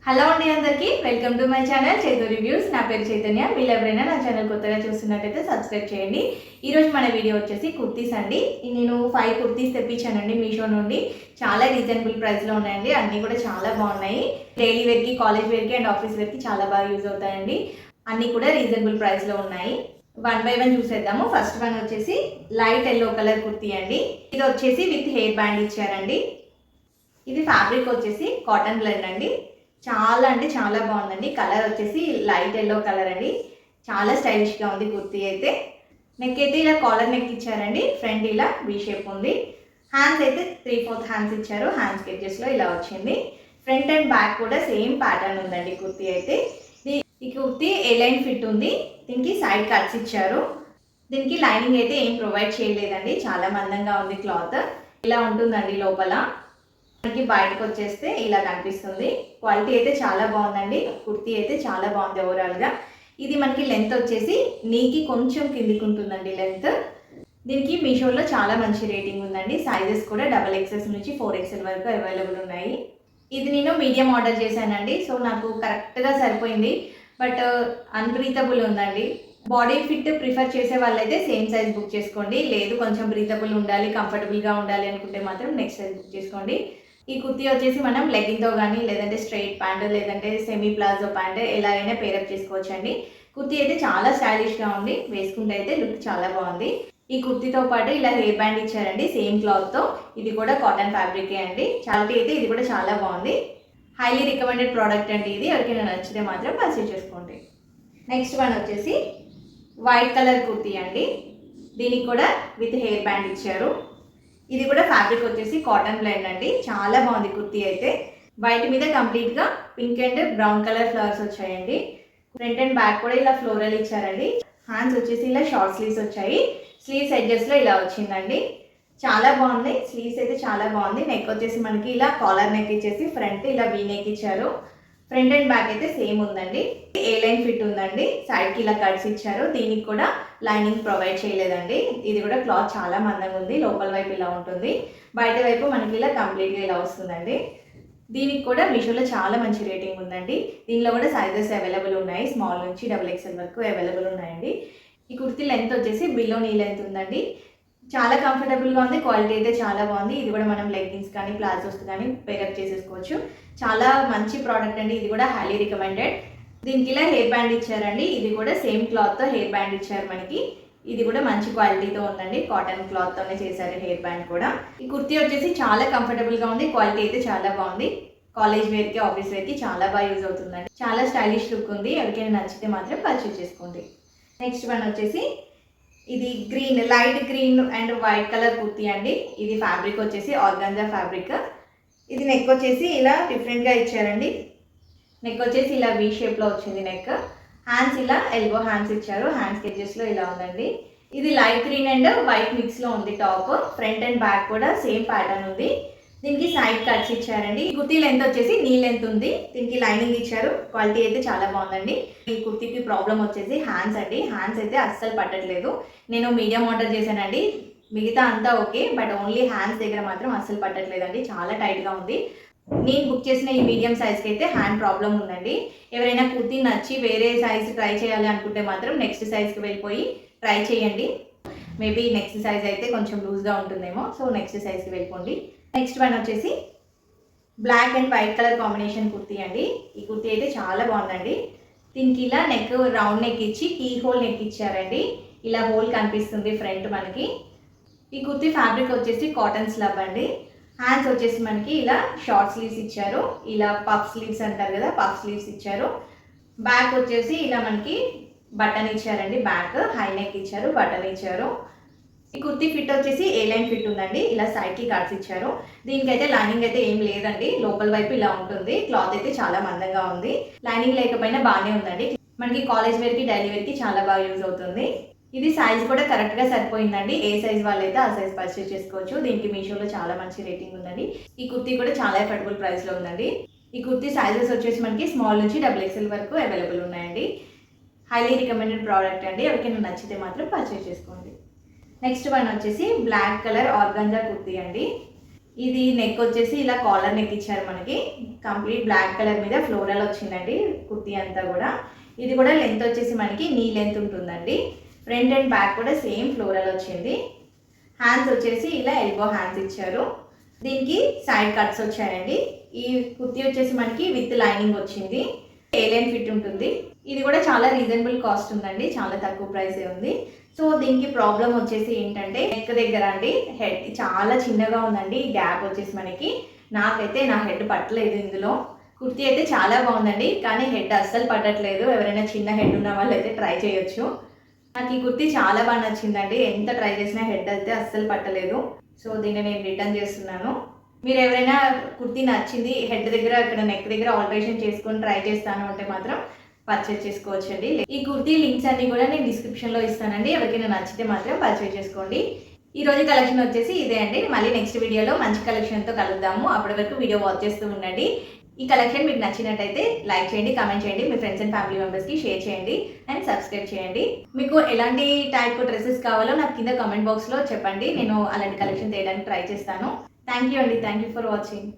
Hello అండి అందరికీ welcome to my channel Chaitu reviews. నా పేరు చైతన్య. మీరు ఎవరైనా నా ఛానల్ కొత్తగా చూస్తున్నట్టయితే సబ్స్క్రైబ్ చేయండి. ఈరోజు మన వీడియో వచ్చేసి కుర్తీస్ అండి. నేను 5 కుర్తీస్ తెప్పించానండి మీషో నుండి. చాలా రీజనబుల్ ప్రైస్లో ఉన్నాయండి. అన్నీ కూడా చాలా బాగున్నాయి. డైలీ వేర్కి, కాలేజ్ వేర్కి అండ్ ఆఫీస్ వేర్కి చాలా బాగా యూజ్ అవుతాయండి. అన్నీ కూడా రీజనబుల్ ప్రైస్లో ఉన్నాయి. 1 by 1 చూసేద్దాము. ఫస్ట్ వన్ వచ్చేసి లైట్ ఎల్లో కలర్ కుర్తీ అండి. ఇది వచ్చేసి విత్ హెయిర్ బ్యాండ్ ఇచ్చారండి. ఇది ఫ్యాబ్రిక్ వచ్చేసి కాటన్ బ్లెండ్ అండి. చాలా అంటే చాలా బాగుందండి. కలర్ వచ్చేసి లైట్ ఎల్లో కలర్ అండి. చాలా స్టైలిష్గా ఉంది కుర్తీ అయితే. నెక్ అయితే ఇలా కాలర్ నెక్ ఇచ్చారండి. ఫ్రంట్ ఇలా వీ షేప్ ఉంది. హ్యాండ్స్ అయితే 3/4 హ్యాండ్స్ ఇచ్చారు. హ్యాండ్స్ ఎడ్జెస్లో ఇలా వచ్చింది. ఫ్రంట్ అండ్ బ్యాక్ కూడా సేమ్ ప్యాటర్న్ ఉందండి కుర్తీ అయితే. ఈ కుర్తీ ఏ లైన్ ఫిట్ ఉంది. దీనికి సైడ్ కట్స్ ఇచ్చారు. దీనికి లైనింగ్ అయితే ఏం ప్రొవైడ్ చేయలేదండి. చాలా మందంగా ఉంది క్లాత్. ఇలా ఉంటుందండి లోపల. మనకి బయటకు వచ్చేస్తే ఇలా కనిపిస్తుంది. క్వాలిటీ అయితే చాలా బాగుందండి. కుర్తీ అయితే చాలా బాగుంది ఓవరాల్గా. ఇది మనకి లెంత్ వచ్చేసి నీకి కొంచెం కిందికి ఉంటుందండి లెంత్. దీనికి మీషోలో చాలా మంచి రేటింగ్ ఉందండి. సైజెస్ కూడా XXS నుంచి 4XL వరకు అవైలబుల్ ఉన్నాయి. ఇది నేను మీడియం ఆర్డర్ చేశానండి. సో నాకు కరెక్ట్గా సరిపోయింది. బట్ అన్బ్రీతబుల్ ఉందండి. బాడీ ఫిట్ ప్రిఫర్ చేసే వాళ్ళైతే సేమ్ సైజ్ బుక్ చేసుకోండి. లేదు కొంచెం బ్రీతబుల్ ఉండాలి, కంఫర్టబుల్గా ఉండాలి అనుకుంటే మాత్రం నెక్స్ట్ సైజ్ బుక్ చేసుకోండి. ఈ కుర్తీ వచ్చేసి మనం లెగ్గింగ్తో కానీ లేదంటే స్ట్రైట్ ప్యాంట్ లేదంటే సెమీ ప్లాజో ప్యాంట్ ఎలా అయినా పేరప్ చేసుకోవచ్చండి. కుర్తీ అయితే చాలా స్టైలిష్గా ఉంది. వేసుకుంటే అయితే లుక్ చాలా బాగుంది. ఈ కుర్తీతో పాటు ఇలా హెయిర్ బ్యాండ్ ఇచ్చారండి సేమ్ క్లాత్తో. ఇది కూడా కాటన్ ఫ్యాబ్రికే అండి. క్వాలిటీ అయితే ఇది కూడా చాలా బాగుంది. హైలీ రికమెండెడ్ ప్రోడక్ట్ అండి ఇది. ఎవరికైనా నచ్చితే మాత్రం పర్చేస్ చేసుకోండి. నెక్స్ట్ వన్ వచ్చేసి వైట్ కలర్ కుర్తీ అండి. దీనికి కూడా విత్ హెయిర్ బ్యాండ్ ఇచ్చారు. ఇది కూడా ఫ్యాబ్రిక్ వచ్చేసి కాటన్ బ్లెండ్ అండి. చాలా బాగుంది కుర్తీ అయితే. వైట్ మీద కంప్లీట్గా pink and brown colour flowers వచ్చాయండి. ఫ్రంట్ అండ్ బ్యాక్ కూడా ఇలా ఫ్లోరల్ ఇచ్చారండి. హ్యాండ్స్ వచ్చేసి ఇలా షార్ట్ స్లీవ్స్ వచ్చాయి. స్లీవ్స్ ఎడ్జెస్లో ఇలా వచ్చిందండి. చాలా బాగుంది. స్లీవ్స్ అయితే చాలా బాగుంది. నెక్ వచ్చేసి మనకి ఇలా కాలర్ నెక్ ఇచ్చేసి ఫ్రంట్ ఇలా వీ నెక్ ఇచ్చారు. ఫ్రంట్ అండ్ బ్యాక్ అయితే సేమ్ ఉందండి. ఏ లైన్ ఫిట్ ఉందండి. సైడ్కి ఇలా కట్స్ ఇచ్చారు. దీనికి కూడా లైనింగ్ ప్రొవైడ్ చేయలేదండి. ఇది కూడా క్లాత్ చాలా మందంగా ఉంది. లోపల వైపు ఇలా ఉంటుంది. బయట వైపు మనకి ఇలా కంప్లీట్గా ఇలా వస్తుందండి. దీనికి కూడా మీషోలో చాలా మంచి రేటింగ్ ఉందండి. దీనిలో కూడా సైజెస్ అవైలబుల్ ఉన్నాయి. స్మాల్ నుంచి XXL వరకు అవైలబుల్ ఉన్నాయండి. ఈ కుర్తీ లెంత్ వచ్చేసి బిలో నీ లెంత్ ఉందండి. చాలా కంఫర్టబుల్గా ఉంది. క్వాలిటీ అయితే చాలా బాగుంది. ఇది కూడా మనం లెగ్గింగ్స్ కానీ ప్లాజోస్ కానీ పేరప్ చేసేసుకోవచ్చు. చాలా మంచి ప్రోడక్ట్ అండి. ఇది కూడా హైలీ రికమెండెడ్. దీనికి ఇలా హెయిర్ బ్యాండ్ ఇచ్చారండి. ఇది కూడా సేమ్ క్లాత్తో హెయిర్ బ్యాండ్ ఇచ్చారు మనకి. ఇది కూడా మంచి క్వాలిటీతో ఉందండి. కాటన్ క్లాత్తోనే చేశారు హెయిర్ బ్యాండ్ కూడా. ఈ కుర్తీ వచ్చేసి చాలా కంఫర్టబుల్గా ఉంది. క్వాలిటీ అయితే చాలా బాగుంది. కాలేజ్ వేర్కి, ఆఫీస్ వేర్కి చాలా బాగా యూజ్ అవుతుందండి. చాలా స్టైలిష్ లుక్ ఉంది. ఎవరికైనా నచ్చితే మాత్రం పర్చేస్ చేసుకోండి. నెక్స్ట్ వన్ వచ్చేసి ఇది green, light green and white colour kurti అండి. ఇది ఫ్యాబ్రిక్ వచ్చేసి ఆర్గాంజా ఫ్యాబ్రిక్. ఇది నెక్ వచ్చేసి ఇలా డిఫరెంట్గా ఇచ్చారండి. నెక్ వచ్చేసి ఇలా వీ షేప్లో వచ్చింది నెక్. హ్యాండ్స్ ఇలా ఎల్బో హ్యాండ్స్ ఇచ్చారు. హ్యాండ్స్ ఎడ్జెస్లో ఇలా ఉందండి. ఇది లైట్ గ్రీన్ అండ్ వైట్ మిక్స్లో ఉంది టాప్. ఫ్రంట్ అండ్ బ్యాక్ కూడా సేమ్ ప్యాటర్న్ ఉంది. దీనికి సైడ్ కట్స్ ఇచ్చారండి. ఈ కుర్తీ లెంత్ వచ్చేసి నీ లెంత్ ఉంది. దీనికి లైనింగ్ ఇచ్చారు. క్వాలిటీ అయితే చాలా బాగుందండి. ఈ కుర్తీకి ప్రాబ్లం వచ్చేసి హ్యాండ్స్ అండి. హ్యాండ్స్ అయితే అస్సలు పట్టట్లేదు. నేను మీడియం ఆర్డర్ చేశానండి. మిగతా అంతా ఓకే, బట్ ఓన్లీ హ్యాండ్స్ దగ్గర మాత్రం అస్సలు పట్టట్లేదండి. చాలా టైట్గా ఉంది. నేను బుక్ చేసిన ఈ మీడియం సైజ్కి అయితే హ్యాండ్ ప్రాబ్లం ఉందండి. ఎవరైనా కుర్తీ నచ్చి వేరే సైజ్ ట్రై చేయాలి అనుకుంటే మాత్రం నెక్స్ట్ సైజ్కి వెళ్ళిపోయి ట్రై చేయండి. మేబీ నెక్స్ట్ సైజ్ అయితే కొంచెం లూజ్గా ఉంటుందేమో. సో నెక్స్ట్ సైజ్కి వెళ్ళిపోండి. నెక్స్ట్ వన్ వచ్చేసి black and white colour combination kurti అండి. ఈ కుర్తీ అయితే చాలా బాగుందండి. దీనికి ఇలా నెక్ రౌండ్ నెక్ ఇచ్చి కీ హోల్ నెక్ ఇచ్చారండి. ఇలా హోల్ కనిపిస్తుంది ఫ్రంట్ మనకి. ఈ కుర్తీ ఫ్యాబ్రిక్ వచ్చేసి కాటన్ స్లబ్ అండి. హ్యాండ్స్ వచ్చేసి మనకి ఇలా షార్ట్ స్లీవ్స్ ఇచ్చారు. ఇలా పఫ్ స్లీవ్స్ అంటారు కదా, పఫ్ స్లీవ్స్ ఇచ్చారు. బ్యాక్ వచ్చేసి ఇలా మనకి బటన్ ఇచ్చారండి. బ్యాక్ హై నెక్ ఇచ్చారు, బటన్ ఇచ్చారు. ఈ కుర్తీ ఫిట్ వచ్చేసి ఏ లైన్ ఫిట్ ఉందండి. ఇలా సైడ్కి కట్స్ ఇచ్చారు. దీనికైతే లైనింగ్ అయితే ఏం లేదండి. లోపల వైపు ఇలా ఉంటుంది. క్లాత్ అయితే చాలా మందంగా ఉంది. లైనింగ్ లేకపోయినా బాగానే ఉందండి. మనకి కాలేజ్ వేర్కి, డైలీ వేర్కి చాలా బాగా యూజ్ అవుతుంది. ఇది సైజ్ కూడా కరెక్ట్గా సరిపోయిందండి. ఏ సైజ్ వాళ్ళైతే ఆ సైజ్ పర్చేస్ చేసుకోవచ్చు. దీనికి మీషోలో చాలా మంచి రేటింగ్ ఉందండి. ఈ కుర్తీ కూడా చాలా ఎఫర్డబుల్ ప్రైస్లో ఉందండి. ఈ కుర్తీ సైజెస్ వచ్చేసి మనకి స్మాల్ నుంచి XXL వరకు అవైలబుల్ ఉన్నాయండి. హైలీ రికమెండెడ్ ప్రోడక్ట్ అండి. ఎవరికైనా నచ్చితే మాత్రం పర్చేస్ చేసుకోండి. నెక్స్ట్ వన్ వచ్చేసి బ్లాక్ కలర్ ఆర్గాంజా కుర్తీ అండి. ఇది నెక్ వచ్చేసి ఇలా కాలర్ నెక్ ఇచ్చారు మనకి. కంప్లీట్ బ్లాక్ కలర్ మీద ఫ్లోరల్ వచ్చిందండి కుర్తీ అంతా కూడా. ఇది కూడా లెంత్ వచ్చేసి మనకి నీ లెంత్ ఉంటుందండి. ఫ్రంట్ అండ్ బ్యాక్ కూడా సేమ్ ఫ్లోరల్ వచ్చింది. హ్యాండ్స్ వచ్చేసి ఇలా ఎల్బో హ్యాండ్స్ ఇచ్చారు. దీనికి సైడ్ కట్స్ వచ్చాయండి. ఈ కుర్తీ వచ్చేసి మనకి విత్ లైనింగ్ వచ్చింది. ఏలైన్ ఫిట్ ఉంటుంది. ఇది కూడా చాలా రీజనబుల్ కాస్ట్ ఉందండి, చాలా తక్కువ ప్రైసే ఉంది. సో దీనికి ప్రాబ్లం వచ్చేసి ఏంటంటే నెక్ దగ్గర అండి హెడ్ చాలా చిన్నగా ఉందండి. గ్యాప్ వచ్చేసి మనకి, నాకైతే నా హెడ్ పట్టలేదు ఇందులో. కుర్తీ అయితే చాలా బాగుందండి, కానీ హెడ్ అస్సలు పట్టట్లేదు. ఎవరైనా చిన్న హెడ్ ఉన్న వాళ్ళు అయితే ట్రై చేయొచ్చు. నాకు ఈ కుర్తీ చాలా బాగా నచ్చిందండి. ఎంత ట్రై చేసినా హెడ్ అయితే అస్సలు పట్టలేదు. సో దీన్ని నేను రిటర్న్ చేస్తున్నాను. మీరు ఎవరైనా కుర్తీ నచ్చింది, హెడ్ దగ్గర ఇక్కడ నెక్ దగ్గర ఆల్టరేషన్ చేసుకొని ట్రై చేస్తాను అంటే మాత్రం పర్చేజ్ చేసుకోవచ్చండి. ఈ కుర్తీ లింక్స్ అన్ని కూడా నేను డిస్క్రిప్షన్లో ఇస్తానండి. ఎవరికైనా నచ్చితే మాత్రం పర్చేజ్ చేసుకోండి. ఈ రోజు కలెక్షన్ వచ్చేసి ఇదే అండి. మళ్ళీ నెక్స్ట్ వీడియోలో మంచి కలెక్షన్తో కలుద్దాము. అప్పటి వరకు వీడియో వాచ్ చేస్తూ ఉండండి. ఈ కలెక్షన్ మీకు నచ్చినట్టయితే లైక్ చేయండి, కామెంట్ చేయండి, మీ ఫ్రెండ్స్ అండ్ ఫ్యామిలీ మెంబర్స్కి షేర్ చేయండి అండ్ సబ్స్క్రైబ్ చేయండి. మీకు ఎలాంటి టైప్ డ్రెస్సెస్ కావాలో నాకు కింద కామెంట్ బాక్స్లో చెప్పండి. నేను అలాంటి కలెక్షన్ తీయడానికి ట్రై చేస్తాను. థ్యాంక్ యూ అండి. Thank you for watching.